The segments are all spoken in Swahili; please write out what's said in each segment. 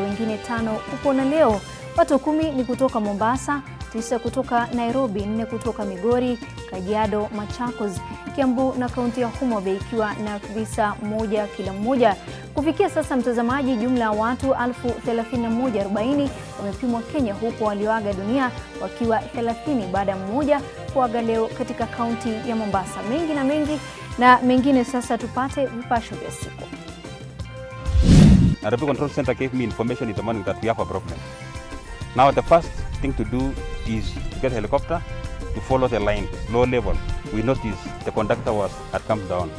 wengine 5 kupona leo. Watu 10 ni kutoka Mombasa, 9 kutoka Nairobi, 4 kutoka Migori, Kajiado, Machakos, Kiambu na kaunti ya Homa Bay ikiwa na visa 1 kila mmoja. Kufikia sasa mtazamaji, jumla ya watu 3140 wamepimwa Kenya, huku walioaga dunia wakiwa 30 baada ya mmoja kuaga leo katika kaunti ya Mombasa. Mengi na mengine sasa tupate vipasho vya siku. Nairobi Control Center gave me information in the morning that we have a problem. Now the first thing to do is to get a helicopter to follow the line, low level. We noticed the conductor had come down.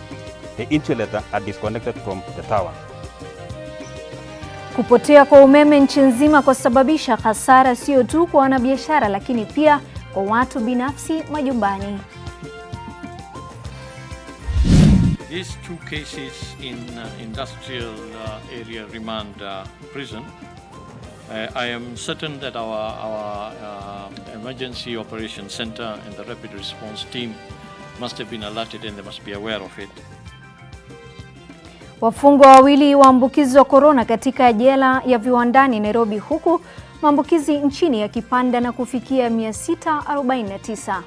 The insulator had disconnected from the tower. Kupotea kwa umeme nchi nzima kusababisha hasara sio tu kwa wanabiashara lakini pia kwa watu binafsi majumbani. These 2 cases in industrial area remand prison. I am certain that our emergency operations center and the rapid response team must have been alerted and they must be aware of it. Wafungwa wawili waambukizwa corona katika jela ya Viwandani Nairobi, huku maambukizi nchini yakipanda na kufikia 649.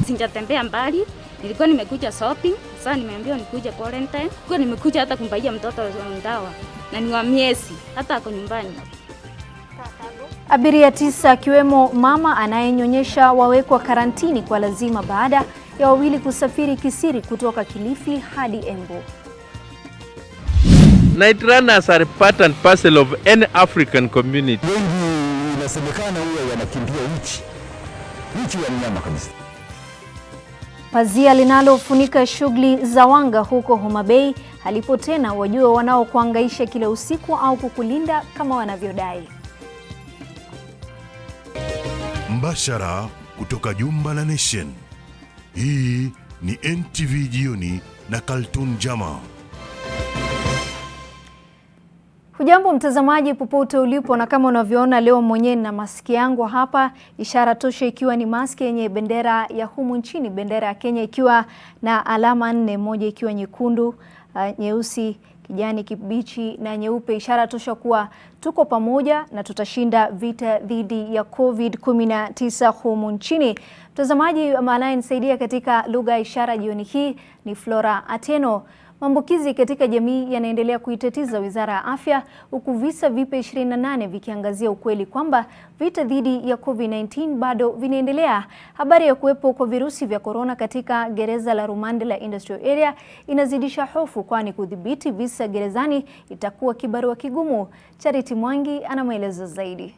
Sijatembea mbali, nilikuwa nimekuja shopping, sasa nimeambiwa nikuje quarantine. Nilikuwa nimekuja hata kumpatia mtoto dawa na ni wa miezi, hata ako nyumbani. Abiria 9 akiwemo mama anayenyonyesha wawekwa karantini kwa lazima baada ya wawili kusafiri kisiri kutoka Kilifi hadi Embu. Night runners are part and parcel of any African community. Wengi inasemekana huwa wanakimbia uchi wa mnyama kabisa. Pazia linalofunika shughuli za wanga huko Homa Bay halipo tena, wajue wanaokuangaisha kila usiku au kukulinda kama wanavyodai. Mbashara kutoka jumba la Nation. Hii ni NTV Jioni na Kaltun Jama. Hujambo mtazamaji popote ulipo, na kama unavyoona leo mwenyewe na maski yangu hapa, ishara tosha ikiwa ni maski yenye bendera ya humu nchini, bendera ya Kenya ikiwa na alama 4, moja ikiwa nyekundu, nyeusi, kijani kibichi na nyeupe, ishara tosha kuwa tuko pamoja na tutashinda vita dhidi ya COVID-19 humu nchini. Mtazamaji anayenisaidia katika lugha ya ishara jioni hii ni Flora Ateno. Maambukizi katika jamii yanaendelea kuitatiza Wizara ya Afya, huku visa vipya 28 vikiangazia ukweli kwamba vita dhidi ya COVID-19 bado vinaendelea. Habari ya kuwepo kwa virusi vya corona katika gereza la rumande la Industrial Area inazidisha hofu, kwani kudhibiti visa gerezani itakuwa kibarua kigumu. Charity Mwangi ana maelezo zaidi.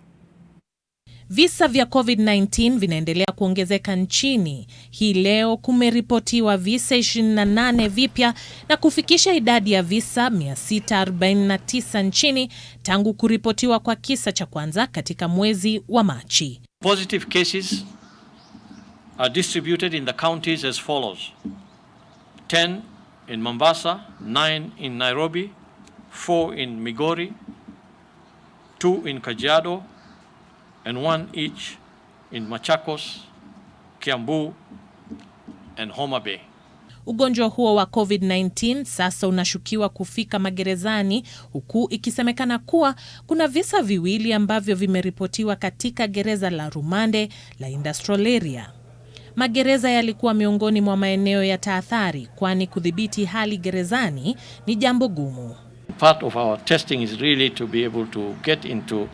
Visa vya COVID-19 vinaendelea kuongezeka nchini. Hii leo kumeripotiwa visa 28 vipya na kufikisha idadi ya visa 649 nchini tangu kuripotiwa kwa kisa cha kwanza katika mwezi wa Machi. Positive cases are distributed in the counties as follows: 10 in Mombasa, 9 in Nairobi, 4 in Migori, 2 in Kajiado, and 1 each in Machakos, Kiambu, and Homa Bay. Ugonjwa huo wa COVID-19 sasa unashukiwa kufika magerezani, huku ikisemekana kuwa kuna visa viwili ambavyo vimeripotiwa katika gereza la rumande la Industrial Area. Magereza yalikuwa miongoni mwa maeneo ya tahadhari, kwani kudhibiti hali gerezani ni jambo gumu. Part of our testing is really to be able to get into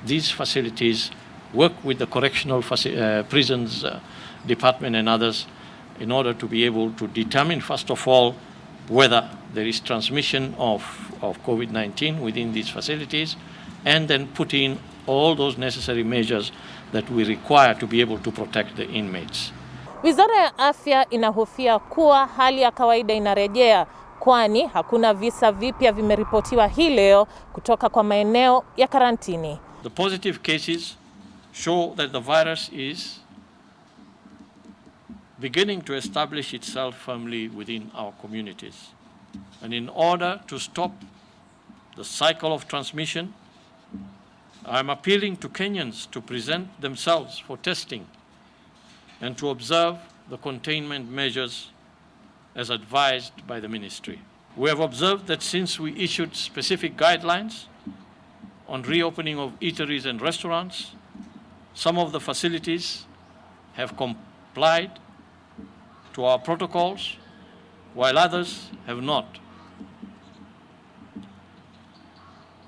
these facilities, work with the correctional prisons department and others in order to be able to determine first of all whether there is transmission of COVID-19 within these facilities, and then put in all those necessary measures that we require to be able to protect the inmates. Wizara ya Afya inahofia kuwa hali ya kawaida inarejea, kwani hakuna visa vipya vimeripotiwa hii leo kutoka kwa maeneo ya karantini. The positive cases show that the virus is beginning to establish itself firmly within our communities. And in order to stop the cycle of transmission, I'm appealing to Kenyans to present themselves for testing and to observe the containment measures as advised by the ministry. We have observed that since we issued specific guidelines on reopening of eateries and restaurants, some of the facilities have complied to our protocols, while others have not.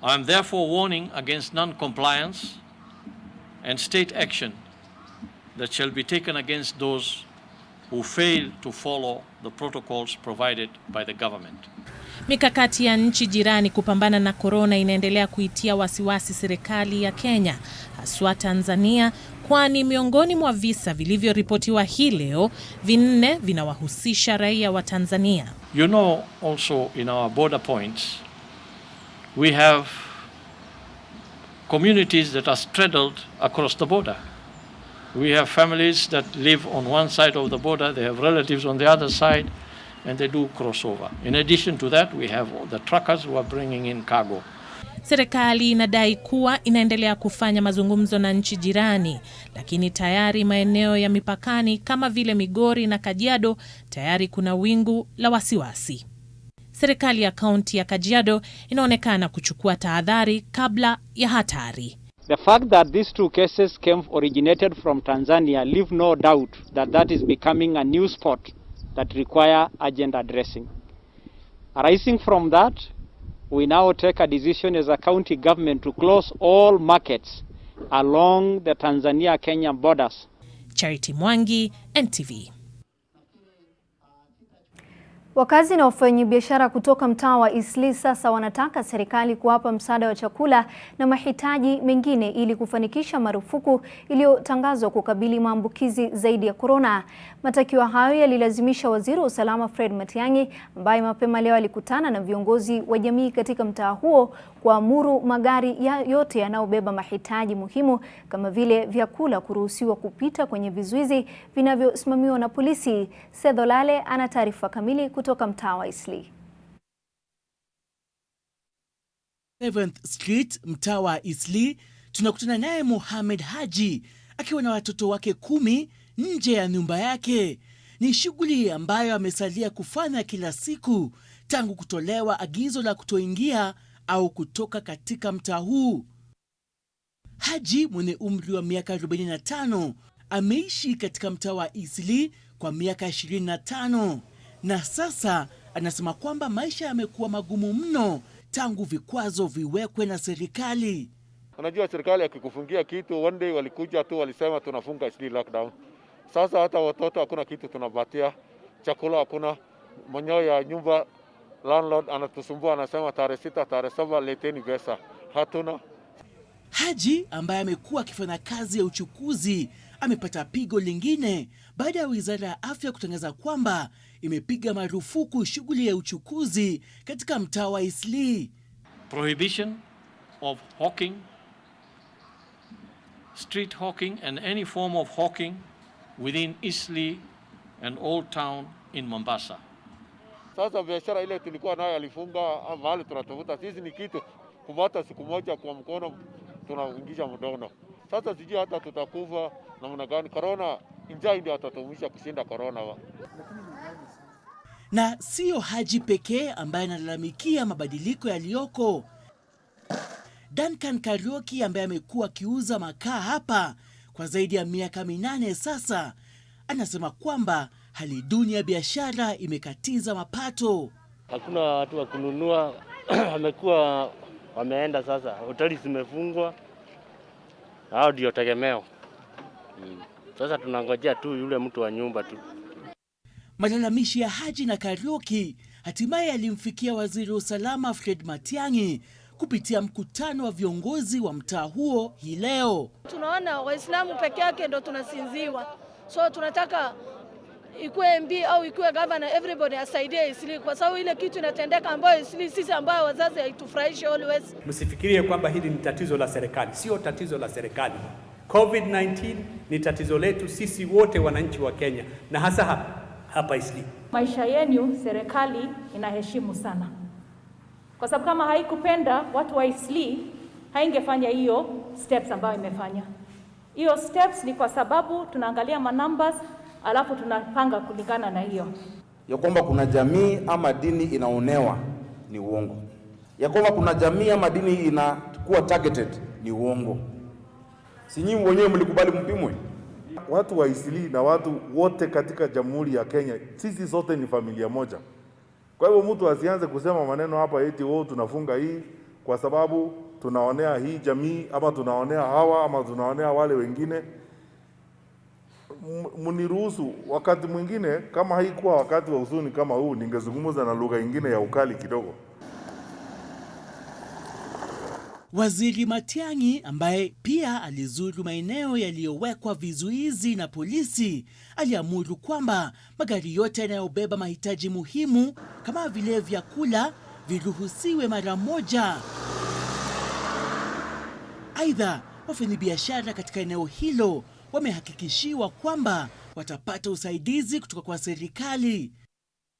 I am therefore warning against non-compliance and state action that shall be taken against those who fail to follow the protocols provided by the government. Mikakati ya nchi jirani kupambana na korona inaendelea kuitia wasiwasi serikali ya Kenya, haswa Tanzania, kwani miongoni mwa visa vilivyoripotiwa hii leo, 4 vinawahusisha raia wa Tanzania. You know, also in our border points, we have communities that are straddled across the border. We have families that live on one side of the border, they have relatives on the other side, and they do crossover. In addition to that, we have the truckers who are bringing in cargo. Serikali inadai kuwa inaendelea kufanya mazungumzo na nchi jirani, lakini tayari maeneo ya mipakani kama vile Migori na Kajiado tayari kuna wingu la wasiwasi. Serikali ya kaunti ya Kajiado inaonekana kuchukua tahadhari kabla ya hatari. The fact that these 2 cases originated from Tanzania leave no doubt that is becoming a new spot that require urgent addressing. Arising from that, we now take a decision as a county government to close all markets along the Tanzania-Kenya borders. Charity Mwangi, NTV. Wakazi na wafanyabiashara kutoka mtaa wa Eastleigh sasa wanataka serikali kuwapa msaada wa chakula na mahitaji mengine ili kufanikisha marufuku iliyotangazwa kukabili maambukizi zaidi ya korona. Matakio hayo yalilazimisha Waziri wa Usalama Fred Matiang'i, ambaye mapema leo alikutana na viongozi wa jamii katika mtaa huo, kuamuru magari yote yanayobeba mahitaji muhimu kama vile vyakula kuruhusiwa kupita kwenye vizuizi vinavyosimamiwa na polisi. Sedolale ana taarifa kamili kutoka mtaa wa Eastleigh. 7th Street, mtaa wa Eastleigh, tunakutana naye Mohamed Haji akiwa na watoto wake 10 nje ya nyumba yake. Ni shughuli ambayo amesalia kufanya kila siku tangu kutolewa agizo la kutoingia au kutoka katika mtaa huu. Haji mwenye umri wa miaka 45 ameishi katika mtaa wa Eastleigh kwa miaka 25 na sasa anasema kwamba maisha yamekuwa magumu mno tangu vikwazo viwekwe na serikali. Unajua serikali akikufungia kitu, one day walikuja tu walisema tunafunga Eastleigh lockdown. Sasa hata watoto hakuna kitu tunapatia, chakula hakuna, mwenyewe ya nyumba landlord anatusumbua, anasema tarehe 6 tarehe 7 leteni pesa. Hatuna. Haji ambaye amekuwa akifanya kazi ya uchukuzi amepata pigo lingine baada ya Wizara ya Afya kutangaza kwamba imepiga marufuku shughuli ya uchukuzi katika mtaa wa Eastleigh. Prohibition of hawking, street hawking and any form of hawking within Eastleigh and Old Town in Mombasa. Sasa biashara ile tulikuwa nayo alifunga, mahali tunatafuta sisi ni kitu kupata siku moja kwa mkono tunaingisha mdono. Sasa sijui hata tutakufa namna gani. Corona njaa ndio atatumisha kushinda corona. Na sio Haji pekee ambaye analalamikia mabadiliko yaliyoko. Duncan Karioki ambaye amekuwa akiuza makaa hapa kwa zaidi ya miaka 8 sasa, anasema kwamba hali duni ya biashara imekatiza mapato. Hakuna watu wa kununua, wamekuwa wameenda sasa, hoteli zimefungwa, hao ndio tegemeo. Sasa tunangojea tu yule mtu wa nyumba tu. Malalamishi ya Haji na Karioki hatimaye alimfikia Waziri wa Usalama Fred Matiang'i kupitia mkutano wa viongozi wa mtaa huo hii leo. Tunaona Waislamu peke yake ndo tunasinziwa. So tunataka ikuwe MB au ikuwe governor, everybody asaidie Eastleigh kwa sababu ile kitu inatendeka ambayo Eastleigh sisi ambao wazazi haitufurahishi always. Msifikirie kwamba hili ni tatizo la serikali, sio tatizo la serikali. COVID-19 ni tatizo letu sisi wote wananchi wa Kenya na hasa hapa Eastleigh. Maisha yenu serikali inaheshimu sana. Kwa sababu kama haikupenda watu wa Eastleigh haingefanya hiyo steps ambayo imefanya. Hiyo steps ni kwa sababu tunaangalia numbers alafu tunapanga kulingana na hiyo. ya kwamba kuna jamii ama dini inaonewa ni uongo. Ya kwamba kuna jamii ama dini inakuwa targeted ni uongo. Si nyinyi wenyewe mlikubali mpimwe? Watu wa Eastleigh na watu wote katika Jamhuri ya Kenya, sisi sote ni familia moja. Kwa hivyo mtu asianze kusema maneno hapa eti tunafunga hii kwa sababu tunaonea hii jamii ama tunaonea hawa ama tunaonea wale wengine. Mniruhusu wakati mwingine, kama haikuwa wakati wa huzuni kama huu, ningezungumza na lugha nyingine ya ukali kidogo. Waziri Matiang'i ambaye pia alizuru maeneo yaliyowekwa vizuizi na polisi aliamuru kwamba magari yote yanayobeba mahitaji muhimu kama vile vyakula viruhusiwe mara moja. Aidha, wafanyabiashara katika eneo hilo wamehakikishiwa kwamba watapata usaidizi kutoka kwa serikali.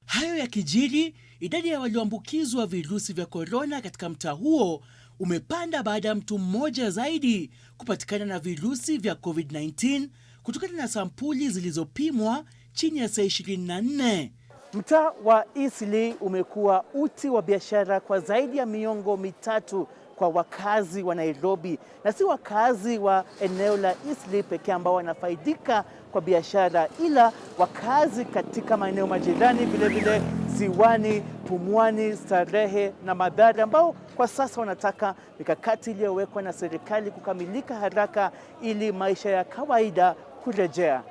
Hayo yakijiri, idadi ya walioambukizwa virusi vya korona katika mtaa huo umepanda baada ya mtu mmoja zaidi kupatikana na virusi vya COVID-19 kutokana na sampuli zilizopimwa chini ya saa 24. Mtaa wa Eastleigh umekuwa uti wa biashara kwa zaidi ya miongo mitatu kwa wakazi wa Nairobi, na si wakazi wa eneo la Eastleigh pekee ambao wanafaidika kwa biashara, ila wakazi katika maeneo majirani vile vile Ziwani, Pumwani, Starehe na Mathare ambao kwa sasa wanataka mikakati iliyowekwa na serikali kukamilika haraka ili maisha ya kawaida kurejea.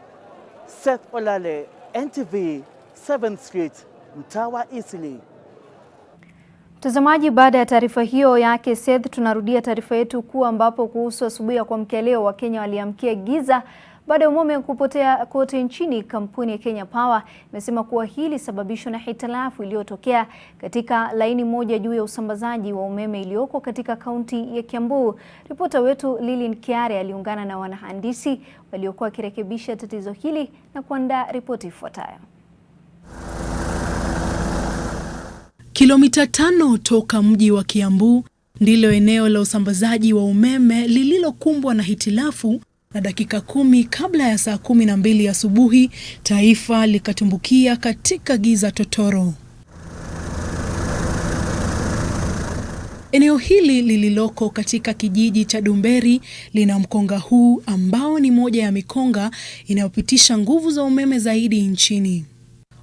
Seth Olale, NTV, 7th Street, mtaa wa Eastleigh. Mtazamaji, baada ya taarifa hiyo yake Seth, tunarudia taarifa yetu kuu ambapo kuhusu asubuhi ya kuamkia leo Wakenya waliamkia giza baada ya umeme kupotea kote nchini. Kampuni ya Kenya Power imesema kuwa hili ilisababishwa na hitilafu iliyotokea katika laini moja juu ya usambazaji wa umeme iliyoko katika kaunti ya Kiambu. Ripota wetu Lilin Kiare aliungana na wanahandisi waliokuwa wakirekebisha tatizo hili na kuandaa ripoti ifuatayo. Kilomita 5 toka mji wa Kiambu ndilo eneo la usambazaji wa umeme lililokumbwa na hitilafu, na dakika 10 kabla ya saa 12 asubuhi taifa likatumbukia katika giza totoro. Eneo hili lililoko katika kijiji cha Dumberi lina mkonga huu ambao ni moja ya mikonga inayopitisha nguvu za umeme zaidi nchini.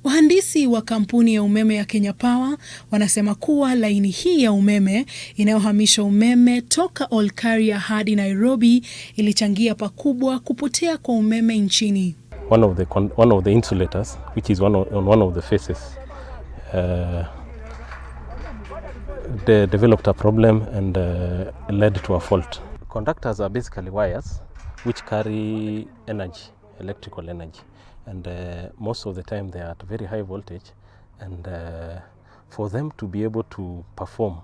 Wahandisi wa kampuni ya umeme ya Kenya Power wanasema kuwa laini hii ya umeme inayohamisha umeme toka Olkaria hadi Nairobi ilichangia pakubwa kupotea kwa umeme nchini. One of the insulators, which is on one of the faces, they developed a problem and led to a fault. Conductors are basically wires which carry energy, electrical energy. And most of the time they are at very high voltage, and for them to be able to perform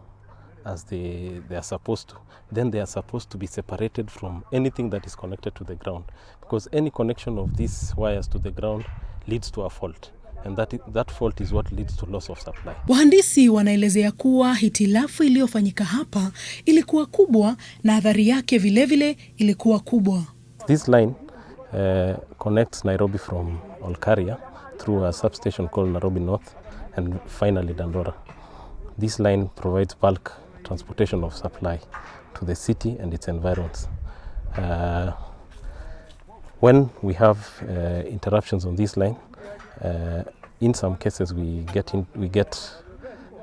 as they are supposed to, then they are supposed to be separated from anything that is connected to the ground, because any connection of these wires to the ground leads to a fault, and that fault is what leads to loss of supply. Wahandisi wanaelezea kuwa hitilafu iliyofanyika hapa ilikuwa kubwa na athari yake vilevile ilikuwa kubwa. This line connects Nairobi from Olkaria through a substation called Nairobi North and finally Dandora. This line provides bulk transportation of supply to the city and its environs. When we have interruptions on this line, in some cases we get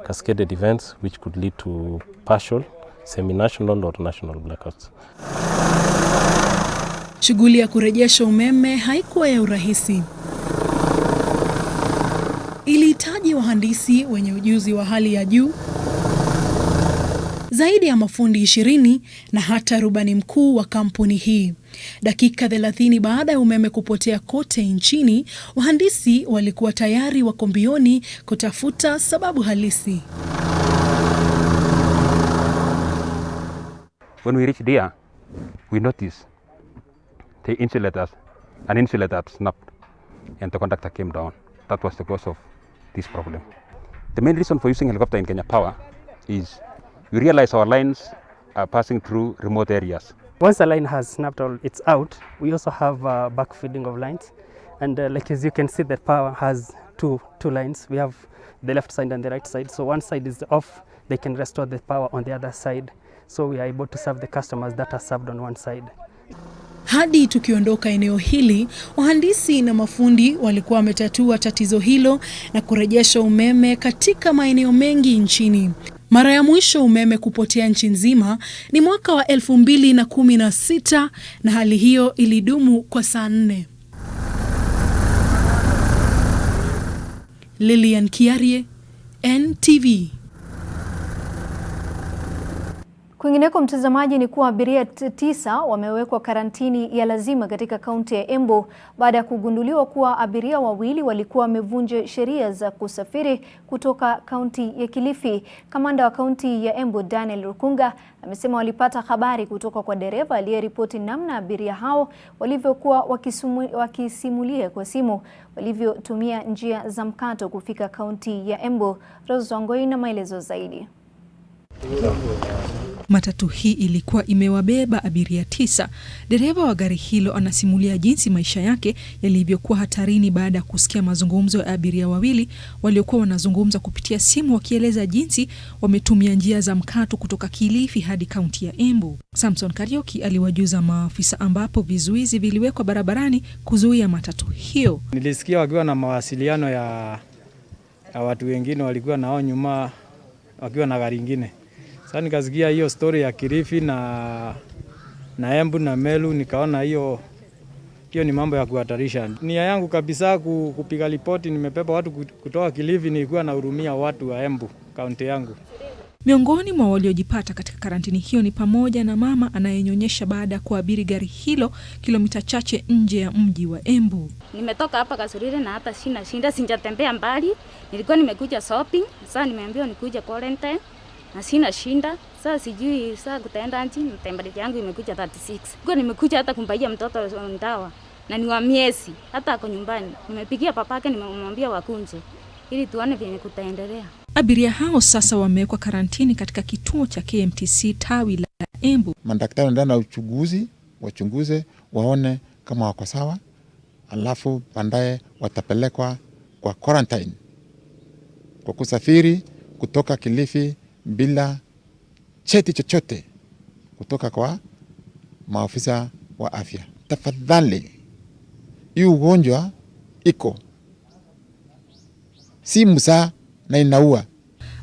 cascaded events which could lead to partial, semi-national or national blackouts. Shughuli ya kurejesha umeme haikuwa ya urahisi. Ilihitaji wahandisi wenye ujuzi wa hali ya juu, zaidi ya mafundi 20 na hata rubani mkuu wa kampuni hii. Dakika 30 baada ya umeme kupotea kote nchini, wahandisi walikuwa tayari wako mbioni kutafuta sababu halisi. When we reached there, we noticed an insulator snapped and the conductor came down. That was the cause of this problem. The main reason for using helicopter in Kenya Power is we realize our lines are passing through remote areas. Once the line has snapped or it's out, we also have backfeeding of lines, And like as you can see, the power has two lines. We have the left side and the right side. So one side is off, they can restore the power on the other side. So we are able to serve the customers that are served on one side. Hadi tukiondoka eneo hili, wahandisi na mafundi walikuwa wametatua tatizo hilo na kurejesha umeme katika maeneo mengi nchini. Mara ya mwisho umeme kupotea nchi nzima ni mwaka wa 2016 na hali hiyo ilidumu kwa saa 4. Lilian Kiarie, NTV. Kwingineko mtazamaji, ni kuwa abiria 9 wamewekwa karantini ya lazima katika kaunti ya Embu baada ya kugunduliwa kuwa abiria 2 walikuwa wamevunja sheria za kusafiri kutoka kaunti ya Kilifi. Kamanda wa kaunti ya Embu Daniel Rukunga amesema walipata habari kutoka kwa dereva aliyeripoti namna abiria hao walivyokuwa wakisimulia kwa simu walivyotumia njia za mkato kufika kaunti ya Embu. Rose Wangoi na maelezo zaidi. Matatu hii ilikuwa imewabeba abiria 9. Dereva wa gari hilo anasimulia jinsi maisha yake yalivyokuwa hatarini baada ya kusikia mazungumzo ya abiria 2 waliokuwa wanazungumza kupitia simu wakieleza jinsi wametumia njia za mkato kutoka Kilifi hadi kaunti ya Embu. Samson Karioki aliwajuza maafisa ambapo vizuizi viliwekwa barabarani kuzuia matatu hiyo. Nilisikia wakiwa na mawasiliano ya watu wengine walikuwa nao nyuma wakiwa na gari lingine. Sasa nikasikia hiyo story ya Kilifi na Embu na Melu, nikaona hiyo ni mambo ya kuhatarisha. Nia yangu kabisa kupiga ripoti, nimepepa watu kutoka Kilifi, nilikuwa nahurumia watu wa Embu, kaunti yangu. Miongoni mwa waliojipata katika karantini hiyo ni pamoja na mama anayenyonyesha baada ya kuabiri gari hilo kilomita chache nje ya mji wa Embu. Nimetoka hapa Kasurire na hata shinda sijatembea mbali. Nilikuwa nimekuja shopping, sasa nimeambiwa nikuje quarantine. Na sina shinda, sasa sijui sasa kutaenda nchi, tembereji yangu imekuja 36. Kwa nimekuja hata kumbaia mtoto dawa na ni wa miezi, hata ako nyumbani. Nimepigia papake nimemwambia wakunje ili tuone vile kutaendelea. Abiria hao sasa wamewekwa karantini katika kituo cha KMTC tawi la Embu. Madaktari wanaenda uchunguzi, wachunguze waone kama wako sawa, alafu baadaye watapelekwa kwa quarantine kwa kusafiri kutoka Kilifi bila cheti chochote kutoka kwa maafisa wa afya. Tafadhali, hii ugonjwa iko si msaa na inaua.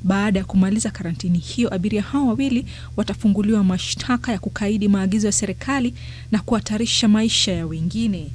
Baada ya kumaliza karantini hiyo, abiria hao 2 watafunguliwa mashtaka ya kukaidi maagizo ya serikali na kuhatarisha maisha ya wengine.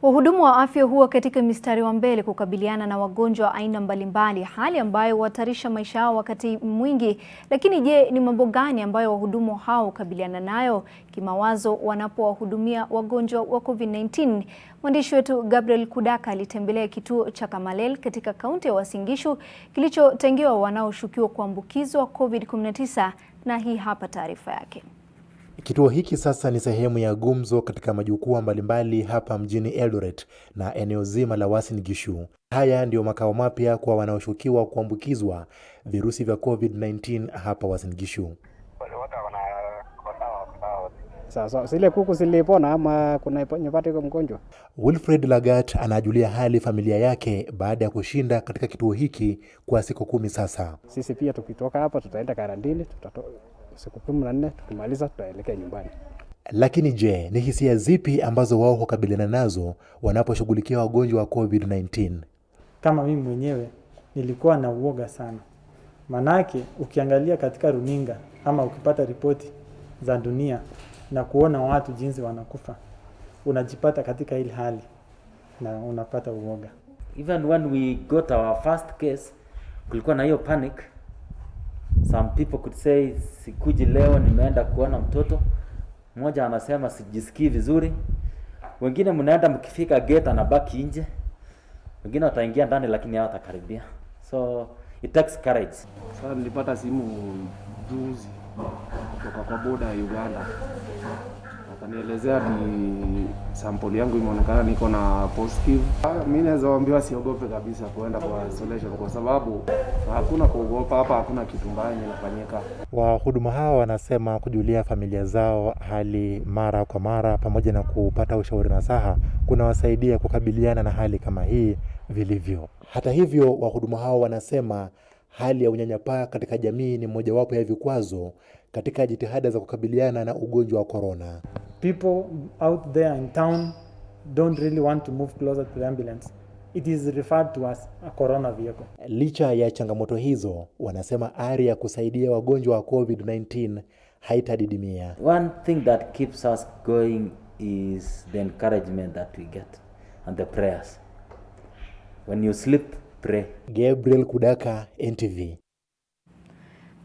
Wahudumu wa afya huwa katika mistari wa mbele kukabiliana na wagonjwa aina mbalimbali, hali ambayo huhatarisha maisha yao wakati mwingi. Lakini je, ni mambo gani ambayo wahudumu hao hukabiliana nayo kimawazo wanapowahudumia wagonjwa wa COVID-19? Mwandishi wetu Gabriel Kudaka alitembelea kituo cha Kamalel katika kaunti ya Uasin Gishu kilichotengewa wanaoshukiwa kuambukizwa COVID-19, na hii hapa taarifa yake. Kituo hiki sasa ni sehemu ya gumzo katika majukwaa mbalimbali hapa mjini Eldoret na eneo zima la Uasin Gishu. Haya ndio makao mapya kwa wanaoshukiwa kuambukizwa virusi vya COVID-19 hapa Uasin Gishu. Sasa zile kuku zilipona ama kuna nyepata kwa mgonjwa? Wilfred Lagat anajulia hali familia yake baada ya kushinda katika kituo hiki kwa siku 10 sasa. Sisi pia tukitoka hapa tutaenda karantini, siku 14, tukimaliza tutaelekea nyumbani. Lakini je, ni hisia zipi ambazo wao hukabiliana nazo wanaposhughulikia wagonjwa wa COVID-19? Kama mimi mwenyewe nilikuwa na uoga sana. Manake ukiangalia katika runinga ama ukipata ripoti za dunia na kuona watu jinsi wanakufa, unajipata katika ile hali na unapata uoga. Even when we got our first case, kulikuwa na hiyo panic. Some people could say sikuji leo nimeenda kuona mtoto. Mmoja anasema sijisikii vizuri. Wengine mnaenda mkifika gate anabaki nje. Wengine wataingia ndani lakini hawatakaribia. So it takes courage. Sasa nilipata simu juzi kutoka kwa boda ya Uganda. Kanielezea ni sample yangu imeonekana niko na positive. Mimi naweza waambia siogope kabisa kuenda kwa isolation kwa sababu hakuna kuogopa hapa, hakuna kitu mbaya kinafanyika. Wahuduma hawa wanasema kujulia familia zao hali mara kwa mara pamoja na kupata ushauri nasaha kunawasaidia kukabiliana na hali kama hii vilivyo. Hata hivyo, wahuduma hawa wanasema hali ya unyanyapaa katika jamii ni mojawapo ya vikwazo katika jitihada za kukabiliana na ugonjwa wa corona. People out there in town don't really want to move closer to the ambulance. It is referred to as a corona vehicle. Licha ya changamoto hizo, wanasema ari ya kusaidia wagonjwa wa COVID-19 haitadidimia. One thing that keeps us going is the encouragement that we get and the prayers. When you sleep, pray. Gabriel Kudaka, NTV.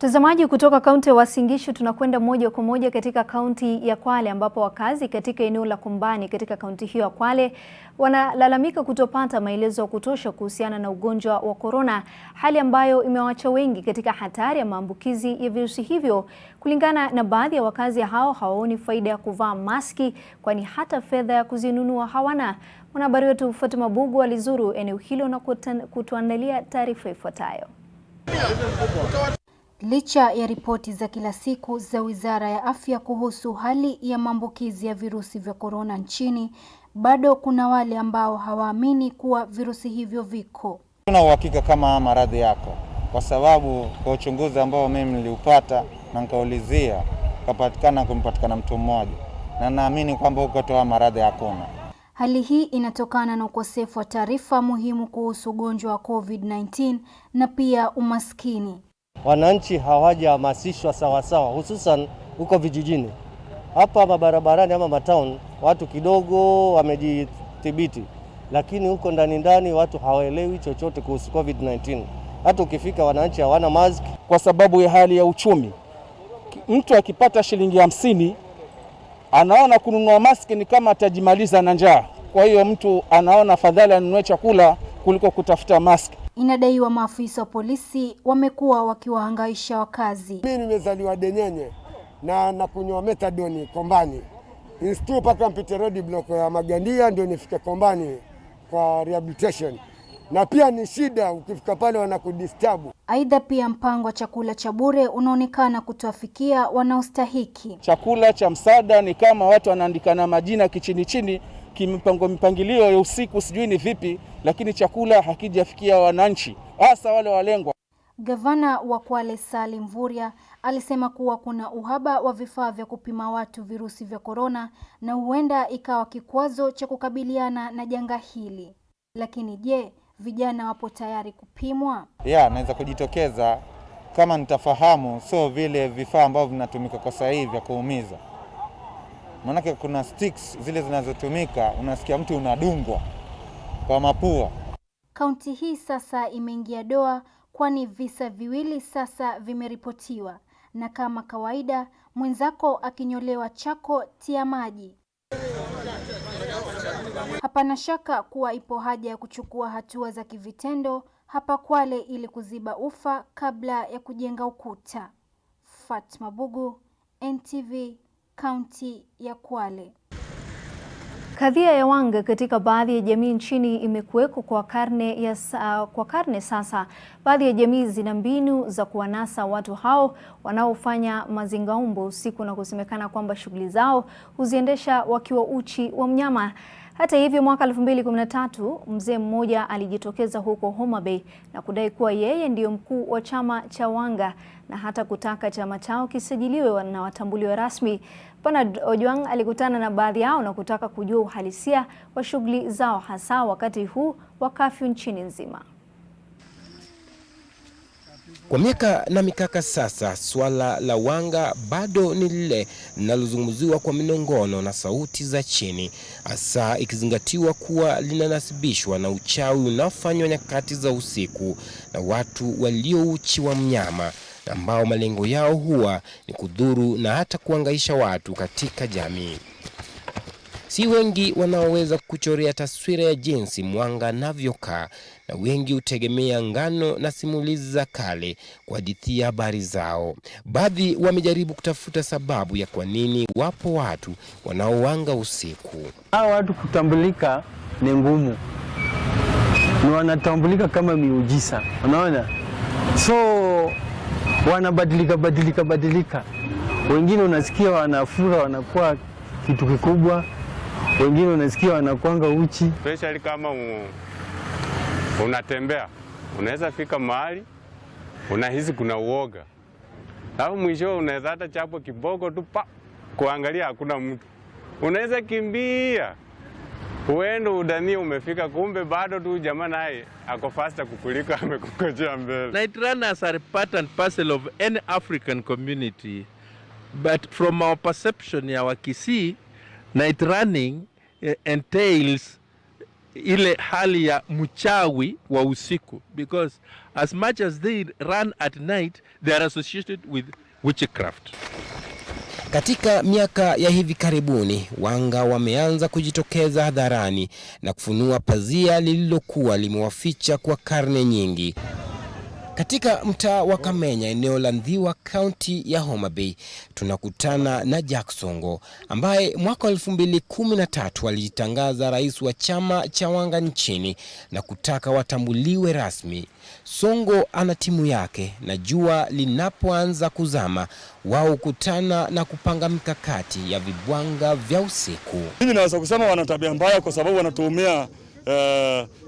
Mtazamaji, kutoka kaunti ya Uasin Gishu tunakwenda moja kwa moja katika kaunti ya Kwale ambapo wakazi katika eneo la Kombani katika kaunti hiyo ya Kwale wanalalamika kutopata maelezo ya kutosha kuhusiana na ugonjwa wa corona, hali ambayo imewaacha wengi katika hatari ya maambukizi ya virusi hivyo. Kulingana na baadhi ya wakazi hao, hawaoni faida ya kuvaa maski kwani hata fedha ya kuzinunua hawana. Mwanahabari wetu Fatima Bugu alizuru eneo hilo na kutuandalia taarifa ifuatayo. Licha ya ripoti za kila siku za Wizara ya Afya kuhusu hali ya maambukizi ya virusi vya corona nchini, bado kuna wale ambao hawaamini kuwa virusi hivyo viko. Tuna uhakika kama maradhi yako kwa sababu kwa uchunguzi ambao mimi niliupata na nikaulizia kumpatikana mtu mmoja na naamini kwamba huko toa maradhi hakuna. Hali hii inatokana na ukosefu wa taarifa muhimu kuhusu ugonjwa wa COVID-19 na pia umaskini. Wananchi hawajahamasishwa sawasawa, hususan huko vijijini. Hapa mabarabarani ama matown watu kidogo wamejidhibiti, lakini huko ndani watu hawaelewi chochote kuhusu COVID-19. Hata ukifika wananchi hawana mask kwa sababu ya hali ya uchumi. Mtu akipata shilingi 50 anaona kununua mask ni kama atajimaliza na njaa. Kwa hiyo mtu anaona fadhali anunue chakula kuliko kutafuta mask. Inadaiwa maafisa wa polisi wamekuwa wakiwahangaisha wakazi. Mimi nimezaliwa Denyenye na nakunywa methadone Kombani. Instu paka mpite road block ya Magandia ndio nifike Kombani kwa rehabilitation. Na pia ni shida ukifika pale wanakudisturb. Aidha pia mpango wa chakula cha bure unaonekana kutowafikia wanaostahiki. Chakula cha msaada ni kama watu wanaandikana majina kichini mipangilio ya usiku sijui ni vipi, lakini chakula hakijafikia wananchi hasa wale walengwa. Gavana wa Kwale Salim Mvurya alisema kuwa kuna uhaba wa vifaa vya kupima watu virusi vya corona na huenda ikawa kikwazo cha kukabiliana na janga hili. Lakini je, vijana wapo tayari kupimwa? Naweza kujitokeza kama nitafahamu, sio vile vifaa ambavyo vinatumika kwa sasa hivi vya kuumiza. Maana kuna sticks zile zinazotumika unasikia mtu unadungwa kwa mapua. Kaunti hii sasa imeingia doa kwani visa viwili sasa vimeripotiwa, na kama kawaida mwenzako akinyolewa chako tia maji. Hapana shaka kuwa ipo haja ya kuchukua hatua za kivitendo hapa Kwale ili kuziba ufa kabla ya kujenga ukuta. Fatima Bugu, NTV, kaunti ya Kwale. Kadhia ya wanga katika baadhi ya jamii nchini imekuweko kwa karne sasa. Baadhi ya jamii zina mbinu za kuwanasa watu hao wanaofanya mazingaumbo usiku na kusemekana kwamba shughuli zao huziendesha wakiwa uchi wa mnyama. Hata hivyo, mwaka 2013 mzee mmoja alijitokeza huko Homa Bay na kudai kuwa yeye ndiyo mkuu wa chama cha wanga na hata kutaka chama chao kisajiliwe na watambuliwe rasmi. Bwana Ojwang alikutana na baadhi yao na kutaka kujua uhalisia wa shughuli zao hasa wakati huu wa kafyu nchini nzima. Kwa miaka na mikaka sasa, swala la wanga bado ni lile linalozungumziwa kwa minongono na sauti za chini, hasa ikizingatiwa kuwa linanasibishwa na uchawi unaofanywa nyakati za usiku na watu waliouchi wa mnyama, ambao malengo yao huwa ni kudhuru na hata kuangaisha watu katika jamii. Si wengi wanaoweza kuchorea taswira ya jinsi mwanga unavyokaa, na wengi hutegemea ngano na simulizi za kale kuhadithia habari zao. Baadhi wamejaribu kutafuta sababu ya kwa nini wapo watu wanaowanga usiku. Hao watu kutambulika ni ngumu, ni wanatambulika kama miujiza, unaona? So wanabadilika. Wengine unasikia wanafura wanakuwa kitu kikubwa, wengine unasikia wanakuanga uchi. Especially kama unatembea, unaweza fika mahali unahisi kuna uoga, alafu mwisho unaweza hata chapo kiboko tu kuangalia hakuna mtu, unaweza kimbia uende udhanie umefika, kumbe bado tu jamaa naye ako faster kukulika, amekungojea mbele. Night runners are part and parcel of any African community, but from our perception ya Wakisii, night running entails ile hali ya mchawi wa usiku, because as much as they run at night, they are associated with witchcraft. Katika miaka ya hivi karibuni, wanga wameanza kujitokeza hadharani na kufunua pazia lililokuwa limewaficha kwa karne nyingi. Katika mtaa wa Kamenya, eneo la Ndhiwa, kaunti ya Homa Bay, tunakutana na Jack Songo ambaye mwaka 2013 alijitangaza rais wa chama cha wanga nchini na kutaka watambuliwe rasmi. Songo ana timu yake, na jua linapoanza kuzama, wao kutana na kupanga mikakati ya vibwanga vya usiku. Mimi naweza kusema wana tabia mbaya kwa sababu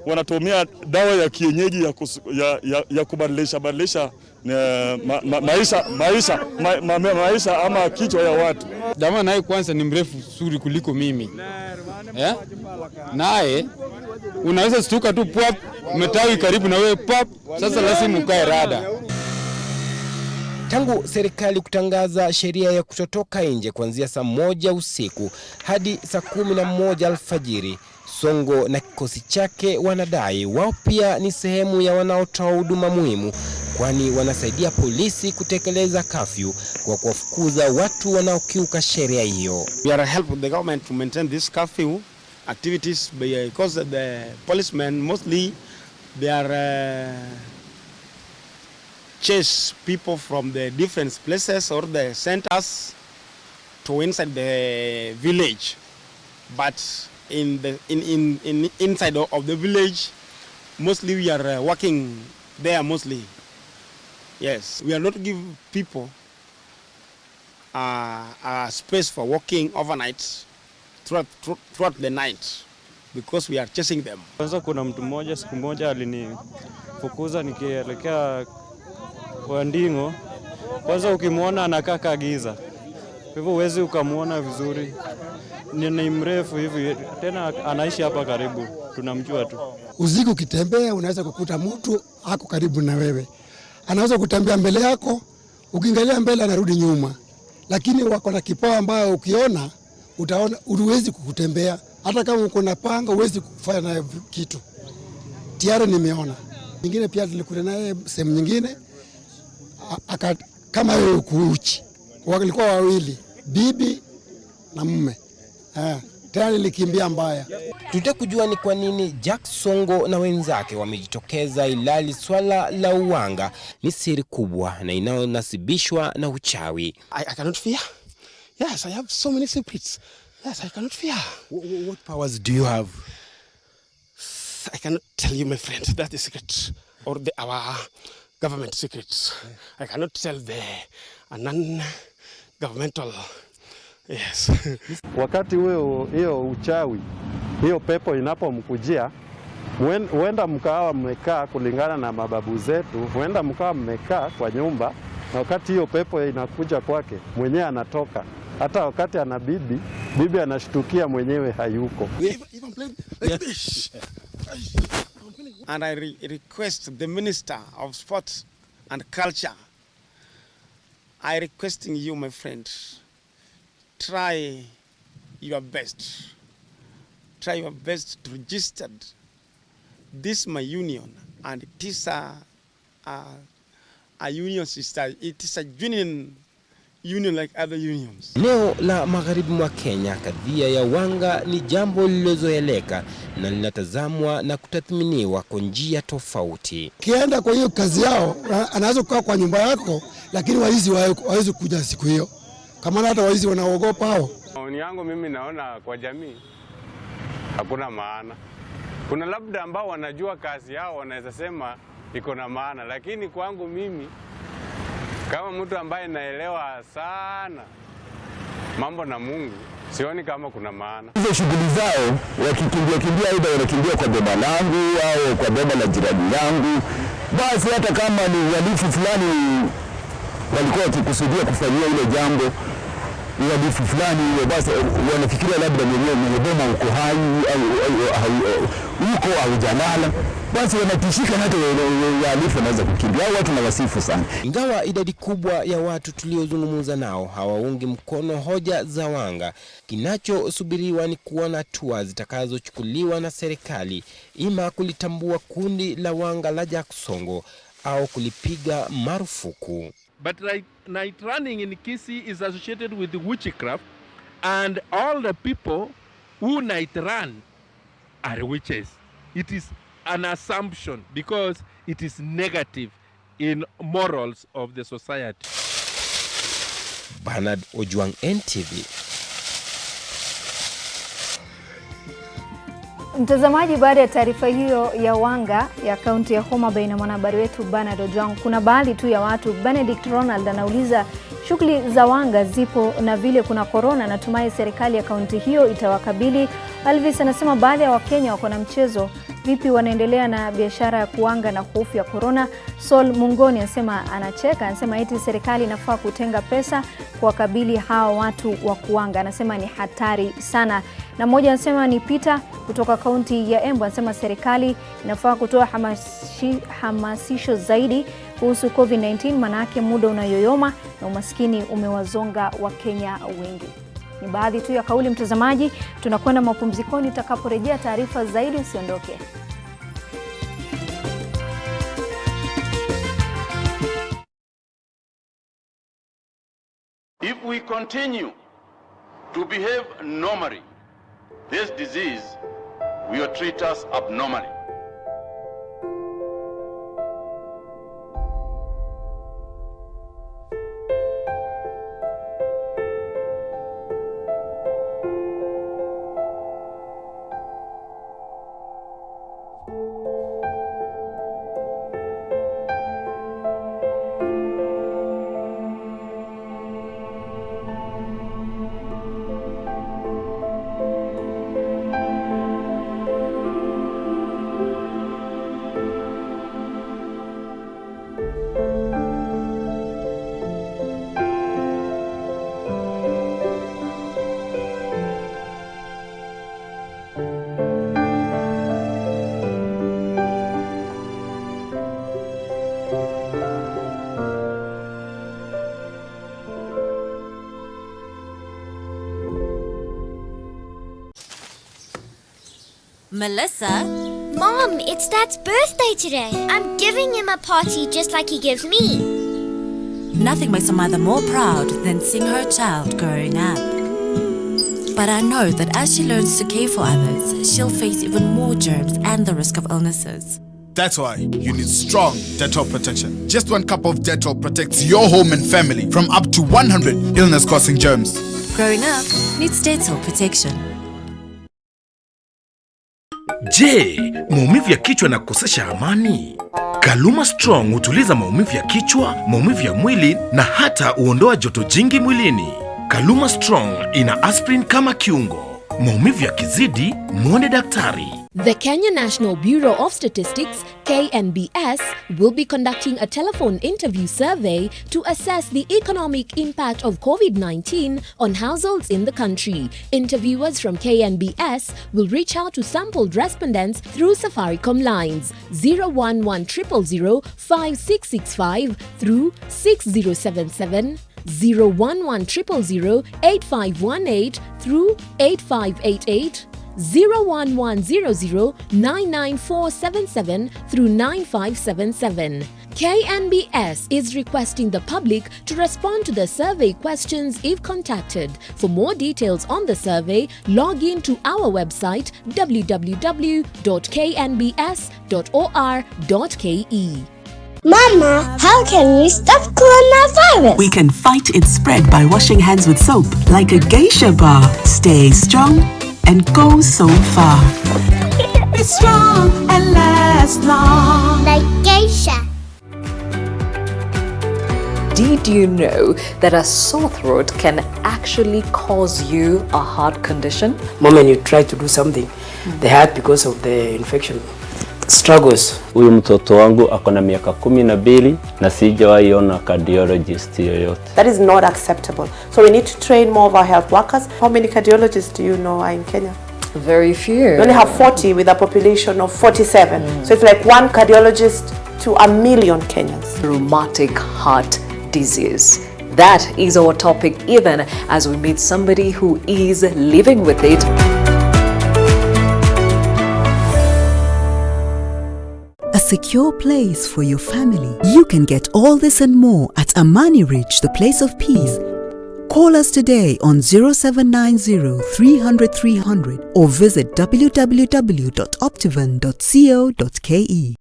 wanatumia dawa ya kienyeji ya kubadilisha maisha ama kichwa ya watu. Jamaa naye kwanza ni mrefu suri kuliko mimi. Naye unaweza stuka tu pop, umetawi karibu na wewe pop, sasa lazima ukae rada. Tangu serikali kutangaza sheria ya kutotoka nje kuanzia saa 1 usiku hadi saa 11 alfajiri, Songo na kikosi chake wanadai wao pia ni sehemu ya wanaotoa huduma muhimu, kwani wanasaidia polisi kutekeleza kafyu kwa kuwafukuza watu wanaokiuka sheria hiyo. We are helping the government to maintain this curfew activities because the policemen mostly they are chase people from the different places or the centers to inside the village, but inside of the village mostly we are working there mostly. Yes, we are not give people a space for working overnight throughout the night because we are chasing them. Kwanza kuna mtu mmoja siku moja alinifukuza nikielekea kwa Ndingo. Kwanza ukimwona anakaa kagiza, hivyo huwezi ukamuona vizuri, ni mrefu hivi, tena anaishi hapa karibu, tunamjua tu. Usiku ukitembea unaweza kukuta mtu ako karibu na wewe, anaweza kutembea mbele yako, ukiangalia mbele anarudi nyuma, lakini wako na kipawa ambayo ukiona utaona huwezi kukutembea, hata kama uko na panga huwezi kufanya naye kitu. Tayari nimeona nyingine pia tulikuwa naye sehemu nyingine kama wewe kuuchi, walikuwa wawili, bibi na mume. Tena nilikimbia mbaya. Tutakujua ni kwa nini Jack Songo na wenzake wamejitokeza, ilali swala la uwanga ni siri kubwa na inayonasibishwa na uchawi. I cannot fear. Yes, I have so many secrets. Yes, I cannot fear. What powers do you have? I cannot tell you, my friend, that is secret, or our government secrets. I cannot tell the non-governmental. Yes. Wakati hiyo uchawi, hiyo pepo inapomkujia, huenda mkawa mmekaa kulingana na mababu zetu, huenda mkawa mmekaa kwa nyumba, na wakati hiyo pepo inakuja kwake, mwenyewe anatoka. Hata wakati ana bibi anashtukia mwenyewe hayuko. And I request the Minister of Sport and Culture, I requesting you, my friend, try your best. Try your best to register this my union, and it is a union sister. It is a genuine union like other unions. Eneo la magharibi mwa Kenya, kadhia ya wanga ni jambo lililozoeleka na linatazamwa na kutathminiwa kwa njia tofauti. Kienda kwa hiyo kazi yao, anaweza kukaa kwa nyumba yako, lakini waizi hawezi kuja siku hiyo. Kama hata waizi wanaogopa hao. Maoni yangu mimi naona kwa jamii hakuna maana. Kuna labda ambao wanajua kazi yao wanaweza sema iko na maana, lakini kwangu mimi kama mtu ambaye naelewa sana mambo na Mungu, sioni kama kuna maana. Hizo shughuli zao wakikimbia aidha wanakimbia kwa boma langu au kwa boma la jirani yangu, basi hata kama ni uhalifu fulani walikuwa wakikusudia kufanyia ile jambo, uhalifu fulani, basi wanafikiria labda mwenye boma uko hai au uko au jalala, basi wanatishika hata uhalifu wanaweza kukimbia. Watu na wasifu sana. Ingawa idadi kubwa ya watu tuliozungumza nao hawaungi mkono hoja za wanga, kinachosubiriwa ni kuona hatua zitakazochukuliwa na serikali, ima kulitambua kundi la wanga la Jaksongo au kulipiga marufuku. But night running in Kisii is associated with the witchcraft, and all the people who night run are witches. It is an assumption because it is negative in morals of the society. Bernard Ojwang, NTV. Mtazamaji, baada ya taarifa hiyo ya wanga ya kaunti ya Homa Bay na mwanahabari wetu Bernard Ojwang, kuna baadhi tu ya watu. Benedict Ronald anauliza shughuli za wanga zipo na vile kuna corona, natumai serikali ya kaunti hiyo itawakabili. Alvis anasema baadhi ya Wakenya wako na mchezo, vipi wanaendelea na biashara ya kuwanga na hofu ya corona. Sol Mungoni anasema anacheka, anasema eti serikali inafaa kutenga pesa kwa kabili hao watu wa kuwanga, anasema ni hatari sana. Na mmoja anasema ni Peter kutoka kaunti ya Embu, anasema serikali inafaa kutoa hamasisho zaidi kuhusu COVID-19, manake muda unayoyoma na umaskini umewazonga Wakenya wengi. Ni baadhi tu ya kauli, mtazamaji. Tunakwenda mapumzikoni, tutakaporejea taarifa zaidi, usiondoke. If we continue to behave normally, this disease will treat us abnormally. Melissa? Mom, it's Dad's birthday today. I'm giving him a party just like he gives me. Nothing makes a mother more proud than seeing her child growing up. But I know that as she learns to care for others, she'll face even more germs and the risk of illnesses. That's why you need strong Dettol protection. Just 1 cup of Dettol protects your home and family from up to 100 illness-causing germs. Growing up needs Dettol protection. Je, maumivu ya kichwa na kukosesha amani? Kaluma Strong hutuliza maumivu ya kichwa, maumivu ya mwili na hata huondoa joto jingi mwilini. Kaluma Strong ina aspirin kama kiungo. Maumivu yakizidi, muone daktari. The Kenya National Bureau of Statistics, KNBS, will be conducting a telephone interview survey to assess the economic impact of COVID-19 on households in the country. Interviewers from KNBS will reach out to sampled respondents through Safaricom lines 011 000 5665 through 6077, 011 000 8518 through 8588, 01100 99477 through 9577. KNBS is requesting the public to respond to the survey questions if contacted. For more details on the survey, log in to our website www.knbs.or.ke. Mama, how can we stop coronavirus? We can fight its spread by washing hands with soap, like a geisha bar. Stay strong and go so far. Be strong and last long. Like geisha. Did you know that a sore throat can actually cause you a heart condition? Moment you try to do something, the heart, because of the infection, struggles. Huyu mtoto wangu akona miaka 12 na sijawahi ona cardiologist yoyote. That is not acceptable. So we need to train more of our health workers. How many cardiologists do you know are in Kenya? Very few. We only have 40 with a population of 47. So it's like one cardiologist to a million Kenyans. Rheumatic heart disease. That is our topic, even as we meet somebody who is living with it. A secure place for your family. You can get all this and more at Amani Ridge, the place of peace. Call us today on 0790 300 300 or visit www.optivan.co.ke.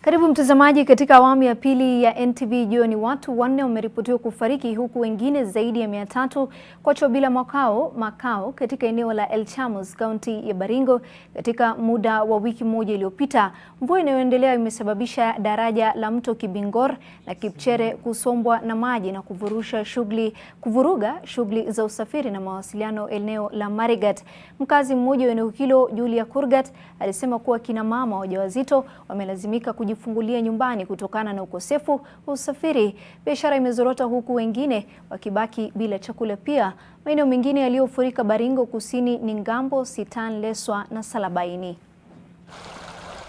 Karibu mtazamaji katika awamu ya pili ya NTV Jioni. Watu 4 wameripotiwa kufariki huku wengine zaidi ya 300 kuachwa bila makao katika eneo la El Chamos, kaunti ya Baringo katika muda wa wiki moja iliyopita. Mvua inayoendelea imesababisha daraja la mto Kibingor na Kipchere kusombwa na maji na kuvuruga shughuli za usafiri na mawasiliano eneo la Marigat. Mkazi mmoja wa eneo hilo, Julia Kurgat, alisema kuwa kina mama wajawazito wamelazimika kujifungulia nyumbani kutokana na ukosefu wa usafiri. Biashara imezorota huku wengine wakibaki bila chakula pia. Maeneo mengine yaliyofurika Baringo Kusini ni Ngambo, Sitan, Leswa na Salabaini.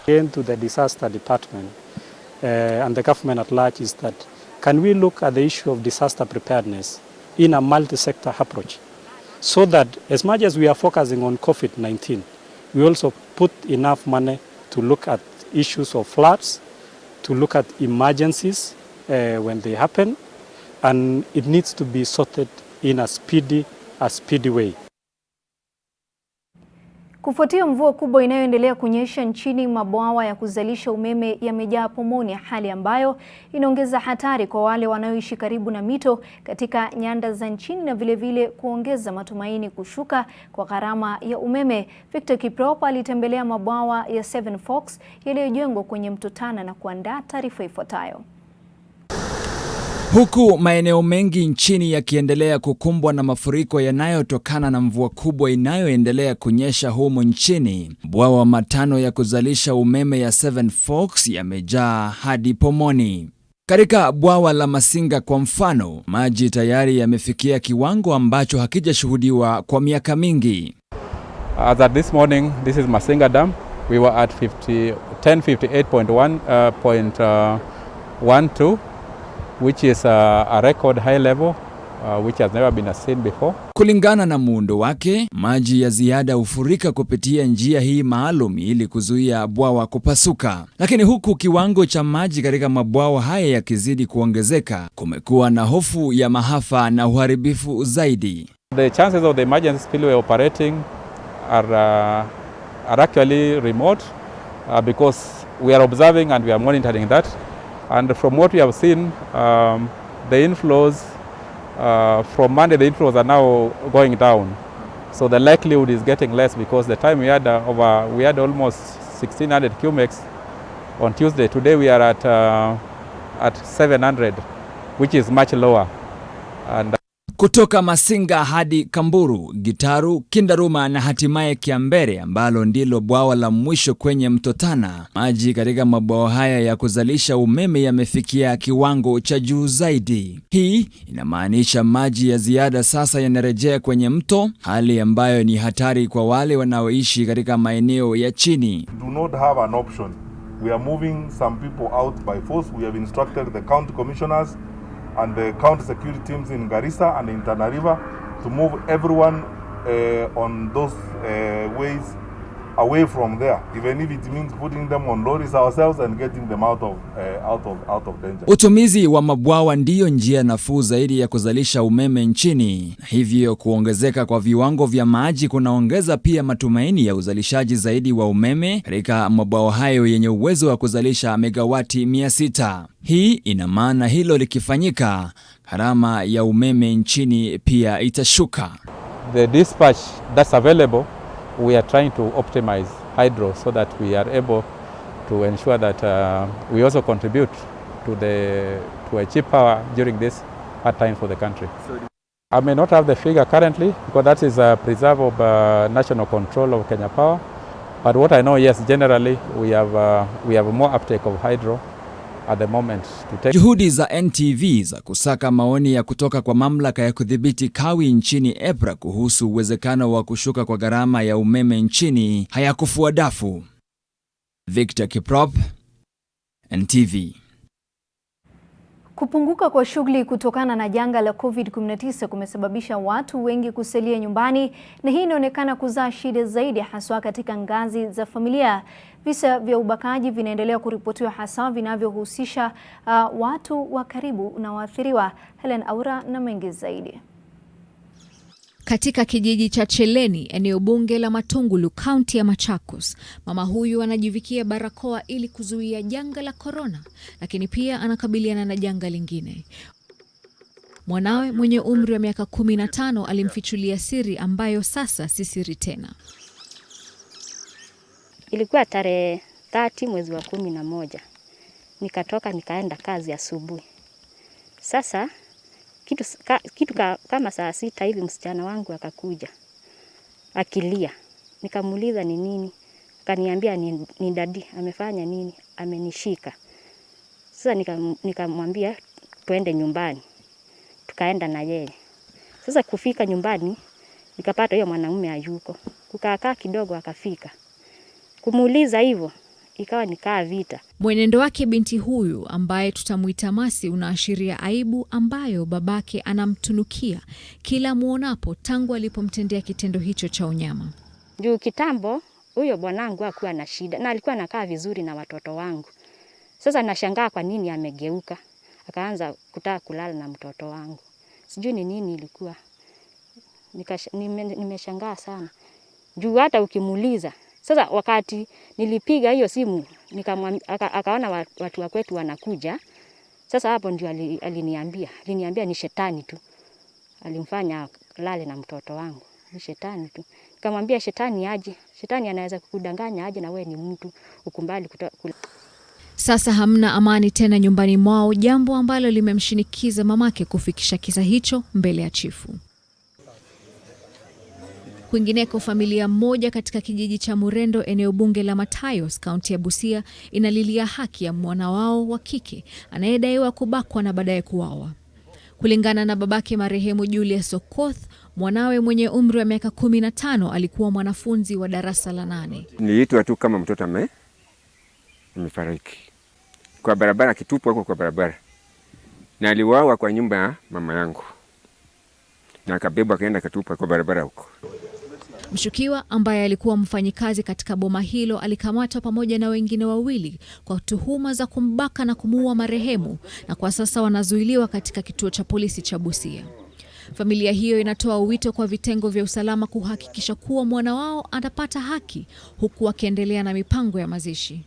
To the disaster department and the government at large is that can we look at the issue of disaster preparedness in a multi-sector approach, so that as much as we are focusing on COVID-19, we also put enough money to look at issues of floods, to look at emergencies when they happen, and it needs to be sorted in a speedy way. Kufuatia mvua kubwa inayoendelea kunyesha nchini, mabwawa ya kuzalisha umeme yamejaa pomoni, hali ambayo inaongeza hatari kwa wale wanaoishi karibu na mito katika nyanda za nchini na vile kuongeza matumaini kushuka kwa gharama ya umeme. Victor Kiprop alitembelea mabwawa ya Seven Forks yaliyojengwa kwenye mto Tana na kuandaa taarifa ifuatayo. Huku maeneo mengi nchini yakiendelea kukumbwa na mafuriko yanayotokana na mvua kubwa inayoendelea kunyesha humo nchini, bwawa matano ya kuzalisha umeme ya Seven Forks yamejaa hadi pomoni. Katika bwawa la Masinga kwa mfano, maji tayari yamefikia kiwango ambacho hakijashuhudiwa kwa miaka mingi. As at this morning, this is Masinga Dam. We were at 1058.12, which is a record high level which has never been seen before. Kulingana na muundo wake, maji ya ziada hufurika kupitia njia hii maalum ili kuzuia bwawa kupasuka. Lakini huku kiwango cha maji katika mabwawa haya yakizidi kuongezeka, kumekuwa na hofu ya maafa na uharibifu zaidi. The chances of the emergency spillway operating are actually remote because we are observing and we are monitoring that. And from what we have seen, the inflows from Monday, the inflows are now going down. So the likelihood is getting less because the time we had almost 1,600 cumecs on Tuesday. Today we are at 700, which is much lower. And Kutoka Masinga hadi Kamburu, Gitaru, Kindaruma na hatimaye Kiambere ambalo ndilo bwawa la mwisho kwenye mto Tana. Maji katika mabwawa haya ya kuzalisha umeme yamefikia kiwango cha juu zaidi. Hii inamaanisha maji ya ziada sasa yanarejea kwenye mto, hali ambayo ni hatari kwa wale wanaoishi katika maeneo ya chini. Do not have an option. We are moving some people out by force. We have instructed the county commissioners and the county security teams in Garissa and in Tana River to move everyone on those ways away from there, even if it means putting them on lorries ourselves and getting them out of danger. Utumizi wa mabwawa ndiyo njia nafuu zaidi ya kuzalisha umeme nchini. Hivyo kuongezeka kwa viwango vya maji kunaongeza pia matumaini ya uzalishaji zaidi wa umeme katika mabwawa hayo yenye uwezo wa kuzalisha megawati 600. Hii ina maana hilo likifanyika, gharama ya umeme nchini pia itashuka. The dispatch that's available, we are trying to optimize hydro so that we are able to ensure that we also contribute to a cheap power during this hard time for the country. I may not have the figure currently because that is a preserve of national control of Kenya Power. But what I know, yes, generally we have more uptake of hydro at the moment to take. Juhudi za NTV za kusaka maoni ya kutoka kwa mamlaka ya kudhibiti kawi nchini EPRA kuhusu uwezekano wa kushuka kwa gharama ya umeme nchini hayakufua dafu. Victor Kiprop, NTV. Kupunguka kwa shughuli kutokana na janga la COVID-19 kumesababisha watu wengi kusalia nyumbani, na hii inaonekana kuzaa shida zaidi haswa katika ngazi za familia. Visa vya ubakaji vinaendelea kuripotiwa hasa vinavyohusisha watu wa karibu na waathiriwa. Helen Aura na mengi zaidi. Katika kijiji cha Cheleni, eneo bunge la Matungulu, kaunti ya Machakos, mama huyu anajivikia barakoa ili kuzuia janga la korona, lakini pia anakabiliana na janga lingine. Mwanawe mwenye umri wa miaka 15 alimfichulia siri ambayo sasa si siri tena. Ilikuwa tarehe 30 mwezi wa 11. Nikatoka nikaenda kazi asubuhi. Sasa kitu kama saa 6 hivi msichana wangu akakuja akilia. Nikamuuliza ni nini? Akaniambia ni dadi amefanya nini? Amenishika. Sasa nikamwambia tuende nyumbani. Tukaenda na yeye. Sasa kufika nyumbani nikapata huyo mwanamume hayuko. Kukaa kidogo akafika. Kumuuliza hivyo ikawa nikaa vita. Mwenendo wake binti huyu ambaye tutamuita Masi unaashiria aibu ambayo babake anamtunukia kila muonapo tangu alipomtendea kitendo hicho cha unyama. Juu kitambo huyo bwanangu hakuwa na shida na alikuwa anakaa vizuri na watoto wangu. Sasa nashangaa kwa nini amegeuka. Akaanza kutaka kulala na mtoto wangu. Sijui ni nini ilikuwa. Nimeshangaa sana. Juu hata ukimuuliza. Sasa wakati nilipiga hiyo simu akaona watu wa kwetu wanakuja. Sasa hapo ndio aliniambia ni shetani tu. Alimfanya lale na mtoto wangu. Ni shetani tu. Nikamwambia shetani aje. Shetani anaweza kukudanganya aje na wewe ni mtu ukumbali Sasa hamna amani tena nyumbani mwao, jambo ambalo limemshinikiza mamake kufikisha kisa hicho mbele ya chifu. Kwingineko, familia moja katika kijiji cha Murendo, eneo bunge la Matayos, kaunti ya Busia, inalilia haki ya mwana wao wa kike anayedaiwa kubakwa na baadaye kuuawa. Kulingana na babake marehemu Julius Okoth, mwanawe mwenye umri wa miaka 15 alikuwa mwanafunzi wa darasa la 8. Niliitwa tu kama mtoto amefariki kwa barabara, kitupwa huko kwa barabara, na aliuawa kwa nyumba ya mama yangu, na akabebwa akaenda katupwa kwa barabara huko. Mshukiwa ambaye alikuwa mfanyikazi katika boma hilo alikamatwa pamoja na wengine wawili kwa tuhuma za kumbaka na kumuua marehemu, na kwa sasa wanazuiliwa katika kituo cha polisi cha Busia. Familia hiyo inatoa wito kwa vitengo vya usalama kuhakikisha kuwa mwana wao anapata haki, huku wakiendelea na mipango ya mazishi.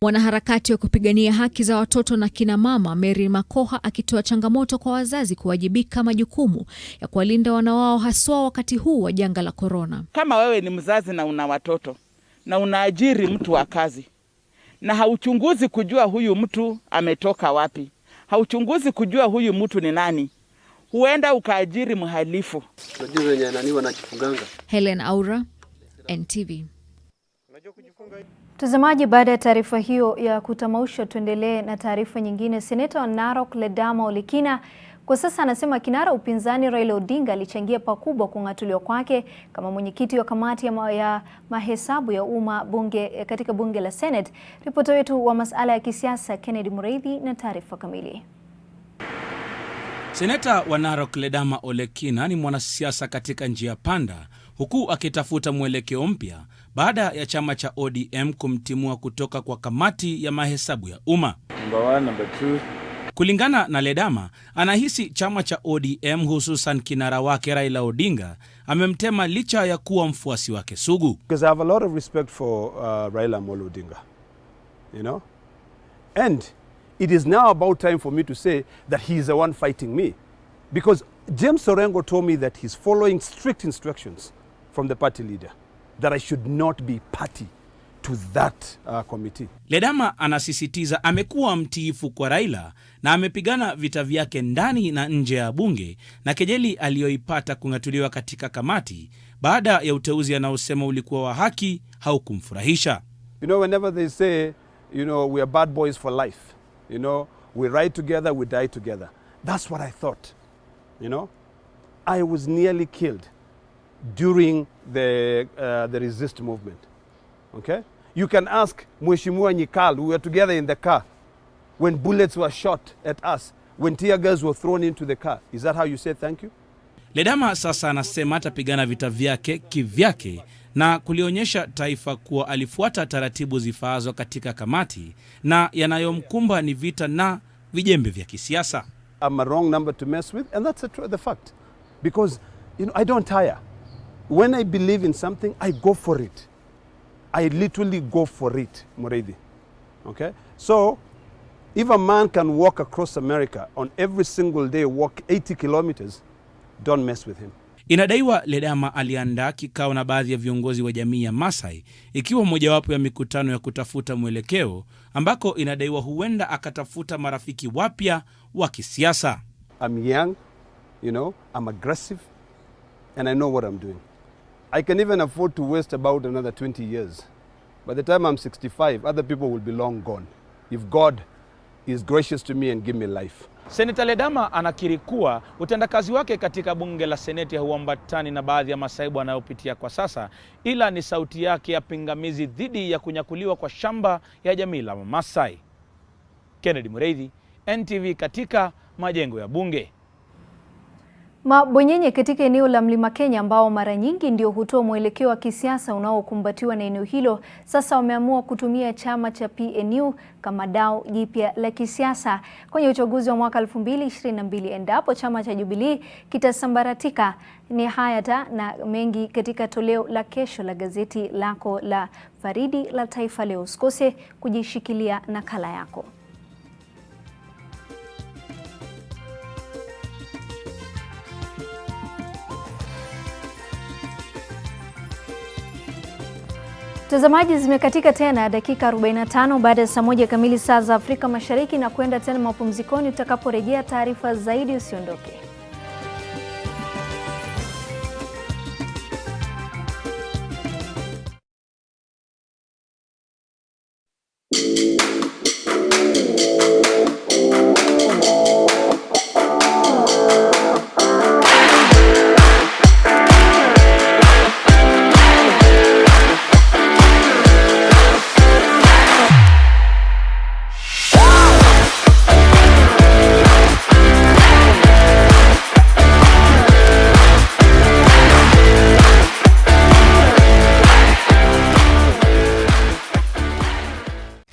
Mwanaharakati wa kupigania haki za watoto na kina mama Mary Makoha akitoa changamoto kwa wazazi kuwajibika majukumu ya kuwalinda wana wao haswa wakati huu wa janga la korona. Kama wewe ni mzazi na una watoto na unaajiri mtu wa kazi na hauchunguzi kujua huyu mtu ametoka wapi, hauchunguzi kujua huyu mtu ni nani, huenda ukaajiri mhalifu. Helen Aura, NTV. Mtazamaji, baada ya taarifa hiyo ya kutamausha, tuendelee na taarifa nyingine. Seneta wa Narok Ledama Olekina kwa sasa anasema kinara upinzani Raila Odinga alichangia pakubwa kung'atuliwa kwake kama mwenyekiti wa kamati ya mahesabu ya umma katika bunge la Senate. Ripota wetu wa masuala ya kisiasa Kennedy Mureithi na taarifa kamili. Seneta wa Narok Ledama Olekina ni mwanasiasa katika njia panda, huku akitafuta mwelekeo mpya baada ya chama cha ODM kumtimua kutoka kwa kamati ya mahesabu ya umma. Number 1, number 2. Kulingana na Ledama, anahisi chama cha ODM hususan kinara wake Raila Odinga amemtema licha ya kuwa mfuasi wake sugu. Because I have a lot of respect for Raila Amolo Odinga, you know, and it is now about time for me to say that he is the one fighting me, because James Orengo told me that he's following strict instructions from the party leader, that I should not be party to that committee. Ledama anasisitiza amekuwa mtiifu kwa Raila na amepigana vita vyake ndani na nje ya bunge na kejeli aliyoipata kung'atuliwa katika kamati baada ya uteuzi anaosema ulikuwa wa haki haukumfurahisha. You know, whenever they say, you know, we are bad boys for life, you know, we ride together, we die together. That's what I thought, you know. I was nearly killed during the resist movement, okay? You can ask Mheshimiwa Nyikal, we were together in the car, when bullets were shot at us, when tear gas were thrown into the car. Is that how you say thank you? Ledama sasa anasema atapigana vita vyake kivyake na kulionyesha taifa kuwa alifuata taratibu zifaazo katika kamati na yanayomkumba ni vita na vijembe vya kisiasa. I'm a wrong number to mess with, and that's the fact. Because, you know, I don't tire. When I believe in something, I go for it. I literally go for it, Mureithi. Okay? So, if a man can walk across America on every single day, walk 80 kilometers, don't mess with him. Inadaiwa Ledama aliandaa kikao na baadhi ya viongozi wa jamii ya Masai, ikiwa mojawapo ya mikutano ya kutafuta mwelekeo, ambako inadaiwa huenda akatafuta marafiki wapya wa kisiasa. I'm young, you know, I'm aggressive, and I know what I'm doing. I can even afford to waste about another 20 years. By the time I'm 65, other people will be long gone, if God is gracious to me and give me life. Seneta Ledama anakiri kuwa utendakazi wake katika bunge la seneti hauambatani na baadhi ya masaibu anayopitia kwa sasa, ila ni sauti yake ya pingamizi dhidi ya kunyakuliwa kwa shamba ya jamii la Masai. Kennedy Mureithi, NTV katika majengo ya bunge. Mabwenyenye katika eneo la Mlima Kenya ambao mara nyingi ndio hutoa mwelekeo wa kisiasa unaokumbatiwa na eneo hilo, sasa wameamua kutumia chama cha PNU kama dau jipya la kisiasa kwenye uchaguzi wa mwaka 2022 endapo chama cha Jubilee kitasambaratika. Ni haya na mengi katika toleo la kesho la gazeti lako la Faridi la Taifa Leo. Usikose kujishikilia nakala yako. Mtazamaji, zimekatika tena dakika 45 baada ya saa 1 kamili saa za Afrika Mashariki, na kwenda tena mapumzikoni. Utakaporejea taarifa zaidi, usiondoke.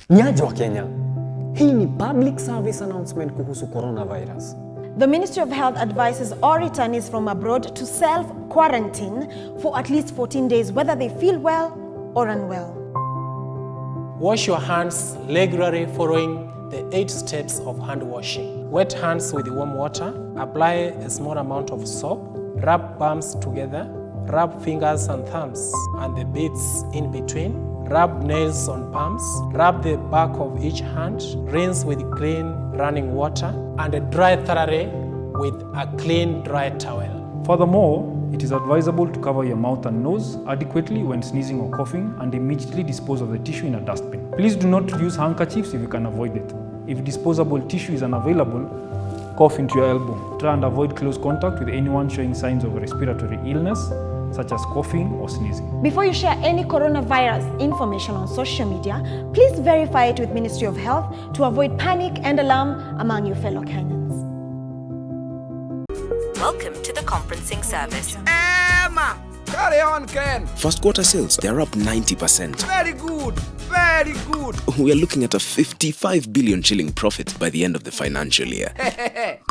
Nyaja wa Kenya, hii ni public service announcement kuhusu coronavirus. The Ministry of Health advises all returnees from abroad to self-quarantine for at least 14 days, whether they feel well or unwell. Wash your hands regularly following the 8 steps of hand washing. Wet hands with warm water. Apply a small amount of soap. Rub palms together. Rub fingers and thumbs and the bits in between. Rub nails on palms. Rub the back of each hand. Rinse with clean running water and dry thoroughly with a clean, dry towel. Furthermore, it is advisable to cover your mouth and nose adequately when sneezing or coughing and immediately dispose of the tissue in a dustbin. Please do not use handkerchiefs if you can avoid it. If disposable tissue is unavailable, cough into your elbow. Try and avoid close contact with anyone showing signs of respiratory illness, such as coughing or sneezing. Before you share any coronavirus information on social media, please verify it with Ministry of Health to avoid panic and alarm among your fellow Kenyans. Welcome to the conferencing service. Emma! Carry on, Ken! First quarter sales, they're up 90%. Very good! Very good! We are looking at a 55 billion shilling profit by the end of the financial year.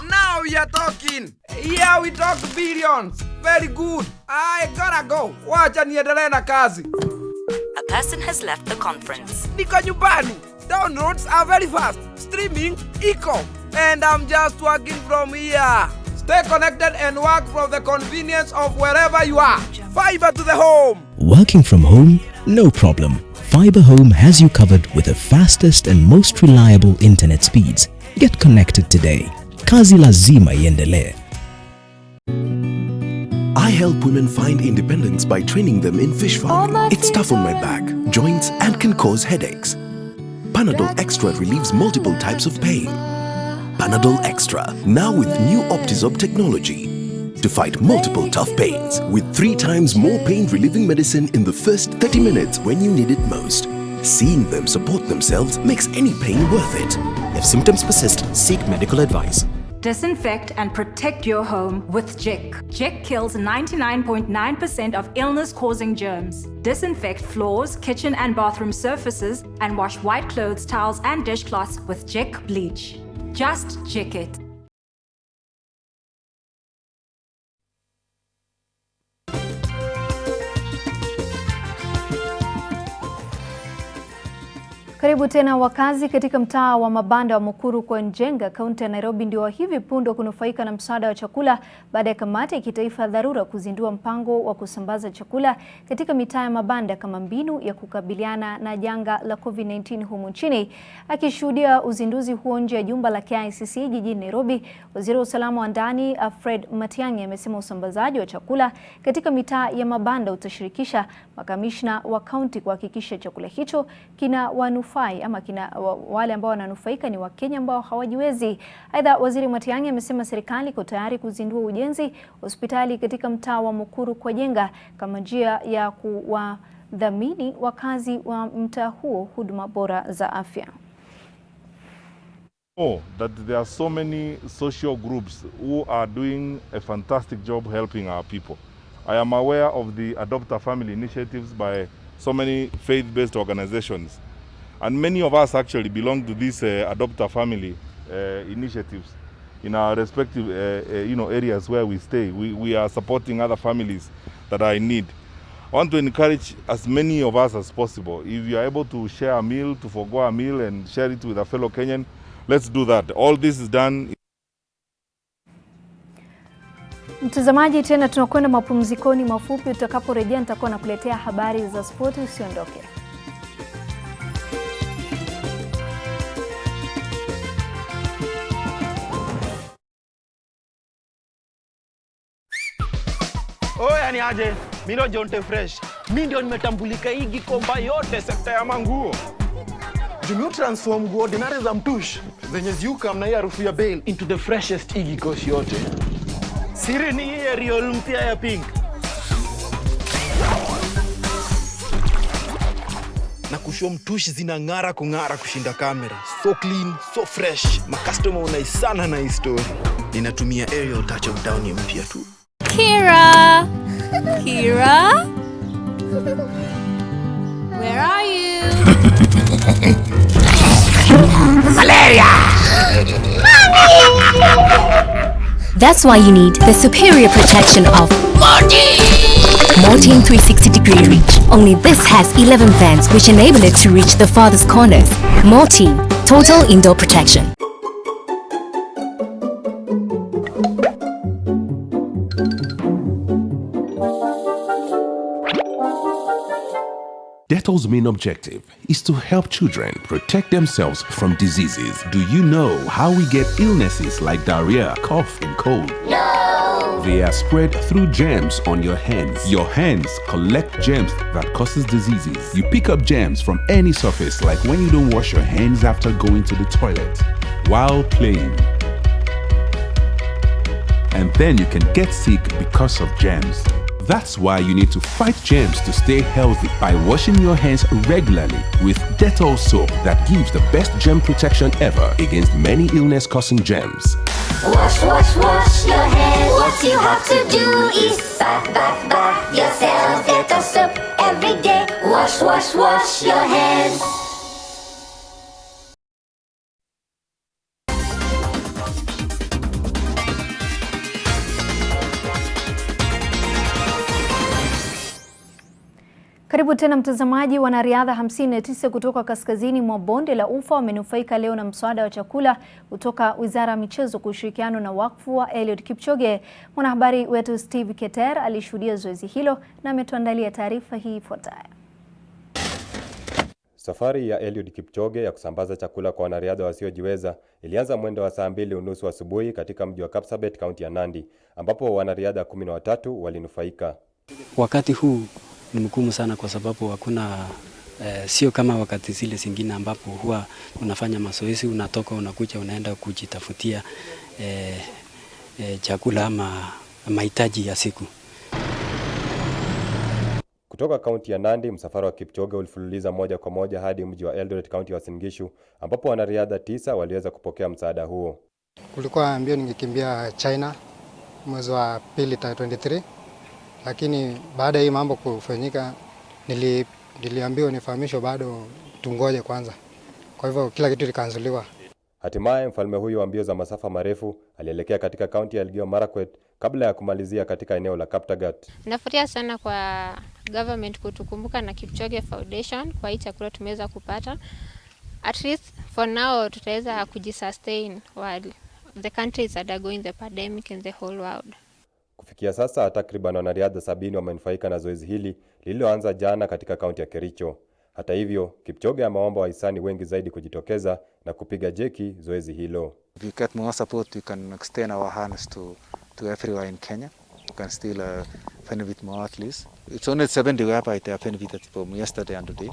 Now we are talking! Yeah, we talk billions! Very good! I gotta go! Wacha niendelee na kazi! A person has left the conference. Niko nyumbani! Downloads are very fast! Streaming, eco! And I'm just working from here! Stay connected and work from the convenience of wherever you are. Fiber to the home. Working from home? No problem. Fiber Home has you covered with the fastest and most reliable internet speeds. Get connected today. Kazi lazima iendelee. I help women find independence by training them in fish farming. It's tough on my back, joints, and can cause headaches. Panadol Extra relieves multiple types of pain. Panadol Extra, now with new Optizorb technology to fight multiple tough pains with 3 times more pain-relieving medicine in the first 30 minutes when you need it most. Seeing them support themselves makes any pain worth it. If symptoms persist, seek medical advice. Disinfect and protect your home with Jik. Jik kills 99.9% of illness-causing germs. Disinfect floors, kitchen and bathroom surfaces, and wash white clothes, towels, and dishcloths with Jik bleach. Just Jik it. Karibu tena. Wakazi katika mtaa wa mabanda wa Mukuru kwa Njenga, kaunti ya Nairobi ndio hivi punde kunufaika na msaada wa chakula baada ya kamati ya kitaifa dharura kuzindua mpango wa kusambaza chakula katika mitaa ya mabanda kama mbinu ya kukabiliana na janga la COVID-19 humu nchini. Akishuhudia uzinduzi huo nje ya jumba la KICC jijini Nairobi, Waziri wa usalama wa ndani Fred Matiang'i amesema usambazaji wa chakula katika mitaa ya mabanda utashirikisha makamishna wa kaunti kuhakikisha chakula hicho kina wale ambao wananufaika ni Wakenya ambao hawajiwezi. Aidha, Waziri Matiang'i amesema serikali iko tayari kuzindua ujenzi hospitali katika mtaa wa Mukuru kwa Jenga kama njia ya kuwadhamini wakazi wa mtaa huo huduma bora za afya. That there are so many social groups who are doing a fantastic job helping our people. I am aware of the Adopt a Family initiatives by so many faith-based organizations. And many of us actually belong to these Adopt a Family initiatives in our respective areas where we stay. We are supporting other families that are in need. I want to encourage as many of us as possible. If you are able to share a meal, to forgo a meal and share it with a fellow Kenyan, let's do that. All this is done. Mtazamaji, tena tunakwenda mapumzikoni mafupi. Utakaporejea nitakuwa nakuletea habari za spoti, usiondoke. Oya ni aje, mimi ndo Jonte Fresh. Mimi ndio nimetambulika hii Gikomba yote sekta ya manguo. Jumio transform nguo ordinary za mtush zenye ziuka mna hii harufu ya bail into the freshest igikosi yote. Siri ni hii real mpya ya pink. Na kushow mtush zinang'ara kung'ara kushinda kamera. So clean, so fresh. Ma customer unaisana na hii story. Ninatumia aerial touch of down mpya tu. Kira! Kira? Where are you? Valeria! That's why you need the superior protection of Mortein 360-degree reach. Only this has 11 vents which enable it to reach the farthest corners. Mortein, total indoor protection. Dettol's main objective is to help children protect themselves from diseases. Do you know how we get illnesses like diarrhea, cough, and cold? No! They are spread through germs on your hands. Your hands collect germs that causes diseases. You pick up germs from any surface, like when you don't wash your hands after going to the toilet, while playing. And then you can get sick because of germs. That's why you need to fight germs to stay healthy by washing your hands regularly with Dettol soap that gives the best germ protection ever against many illness-causing germs. Wash, wash, wash your hands. What you have to do is bath, bath, bath yourself. Dettol soap every day. Wash, wash, wash your hands. Karibu tena mtazamaji. Wanariadha 59 kutoka kaskazini mwa bonde la Ufa wamenufaika leo na msaada wa chakula kutoka Wizara ya Michezo kwa ushirikiano na wakfu wa Eliud Kipchoge. Mwanahabari wetu Steve Keter alishuhudia zoezi hilo na ametuandalia taarifa hii ifuatayo. Safari ya Eliud Kipchoge ya kusambaza chakula kwa wanariadha wasiojiweza ilianza mwendo wa saa 2:30 asubuhi katika mji wa Kapsabet, kaunti ya Nandi, ambapo wanariadha 13 walinufaika. Wakati huu ni mgumu sana kwa sababu hakuna sio kama wakati zile zingine ambapo huwa unafanya mazoezi, unatoka unakuja unaenda kujitafutia chakula ama mahitaji ya siku. Kutoka kaunti ya Nandi, msafara wa Kipchoge ulifululiza moja kwa moja hadi mji wa Eldoret, kaunti ya Uasin Gishu, ambapo wanariadha 9 waliweza kupokea msaada huo. Kulikuwa mbio ningekimbia China mwezi wa 2 23, lakini baada ya hii mambo kufanyika niliambiwa nifahamishwe bado tungoje kwanza. Kwa hivyo kila kitu likaanzuliwa. Hatimaye mfalme huyu wa mbio za masafa marefu alielekea katika kaunti ya Elgeyo Marakwet kabla ya kumalizia katika eneo la Kaptagat. Nafurahia sana kwa government kutukumbuka na Kipchoge Foundation kwa hii chakula tumeweza kupata. At least for now tutaweza kujisustain while the country is undergoing the pandemic in the whole world. Kufikia sasa takriban wanariadha 70 wamenufaika na zoezi hili lililoanza jana katika kaunti ya Kericho. Hata hivyo, Kipchoge ameomba wahisani wengi zaidi kujitokeza na kupiga jeki zoezi hilo. If we get more support, we can extend our hands to everywhere in Kenya. We can still benefit more at least. It's only 70 whereby they are benefited from yesterday and today.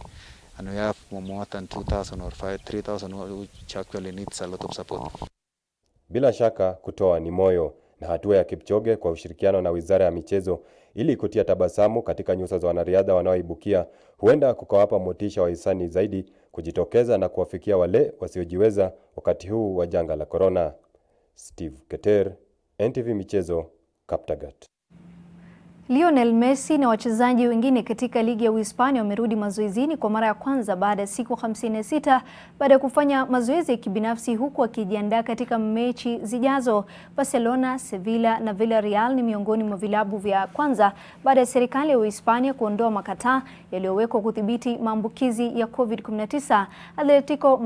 And we have more than 2,000 or 3,000 which actually needs a lot of support. Bila shaka kutoa ni moyo, na hatua ya Kipchoge kwa ushirikiano na Wizara ya Michezo ili kutia tabasamu katika nyuso za wanariadha wanaoibukia huenda kukawapa motisha wahisani zaidi kujitokeza na kuwafikia wale wasiojiweza wakati huu wa janga la corona. Steve Keter, NTV Michezo, Kaptagat. Lionel Messi na wachezaji wengine katika ligi ya Uhispania wamerudi mazoezini kwa mara ya kwanza baada ya siku 56 baada ya kufanya mazoezi ya kibinafsi huku wakijiandaa katika mechi zijazo. Barcelona, Sevilla na Villarreal ni miongoni mwa vilabu vya kwanza baada ya serikali ya Uhispania kuondoa makataa yaliyowekwa kudhibiti maambukizi ya COVID-19. Atletico